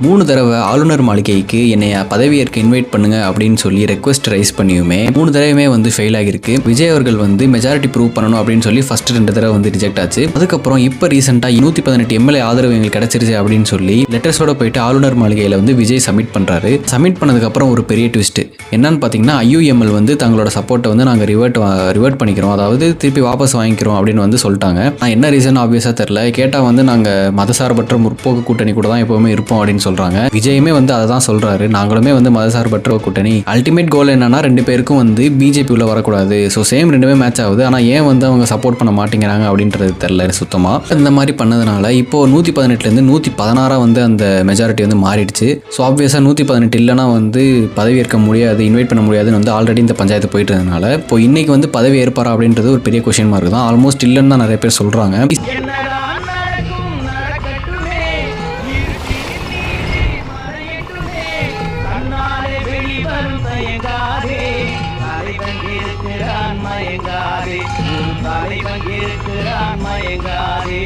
3 தடவை ஆளுநர் மாளிகைக்கு என்னைய பதவியேற்க இன்வைட் பண்ணுங்க அப்படின்னு சொல்லி ரெக்வஸ்ட் ரைஸ் பண்ணியுமே 3 தடவையுமே வந்து ஃபெயில் ஆகிருக்கு. விஜய் அவர்கள் வந்து மெஜாரிட்டி ப்ரூவ் பண்ணணும் அப்படின்னு சொல்லி ஃபர்ஸ்ட் 2 தடவை வந்து ரிஜெக்ட் ஆச்சு. அதுக்கப்புறம் இப்போ ரீசெண்டாக 118 எம்எல்ஏ ஆதரவு எங்களுக்கு கிடைச்சிருச்சு அப்படின்னு சொல்லி லெட்டர்ஸோட போயிட்டு ஆளுநர் மாளிகையில் வந்து விஜய் சப்மிட் பண்ணுறாரு. சப்மிட் பண்ணதுக்கப்புறம் ஒரு பெரிய ட்விஸ்ட் என்னன்னு பார்த்தீங்கன்னா, IUML வந்து தங்களோட சப்போர்ட்டை வந்து நாங்கள் ரிவர்ட் பண்ணிக்கிறோம், அதாவது திருப்பி வாபஸ் வாங்கிக்கிறோம் அப்படின்னு வந்து சொல்லிட்டாங்க. நான் என்ன ரீசன் ஆப்வியஸாக தெரில. கேட்டால் வந்து நாங்கள் மதசார்பற்ற முற்போக்கு கூட்டணி கூட தான் எப்போவுமே இருப்போம் அப்படின்னு சொல்கிறாங்க. விஜயுமே வந்து அதை தான் சொல்கிறாரு, நாங்களுமே வந்து மதசார்பற்ற கூட்டணி. அல்டிமேட் கோல் என்னன்னா 2 பேருக்கும் வந்து பிஜேபி உள்ள வரக்கூடாது. ஸோ சேம் 2மே மேட்ச் ஆகுது. ஆனால் ஏன் வந்து அவங்க சப்போர்ட் பண்ண மாட்டேங்கிறாங்க அப்படின்றது தெரில சுத்தமாக. இந்த மாதிரி பண்ணதுனால இப்போ 118லேருந்து 116 வந்து அந்த மெஜாரிட்டி வந்து மாறிடுச்சு. ஸோ ஆப்வியஸாக 118 இல்லைனா வந்து பதவியேற்க முடியாது, இன்வைட் பண்ண முடியாதுன்னு வந்து ஆல்ரெடி இந்த பஞ்சாயத்து போயிட்டு இருந்ததுனால இப்போ இன்னைக்கு வந்து பதவி ஏற்பாரா அப்படின்றது ஒரு பெரிய கொஸ்டின் மார்க் தான். ஆல்மோஸ்ட் இல்லைன்னு தான் நிறைய பேர் சொல்கிறாங்க. மயங்காதே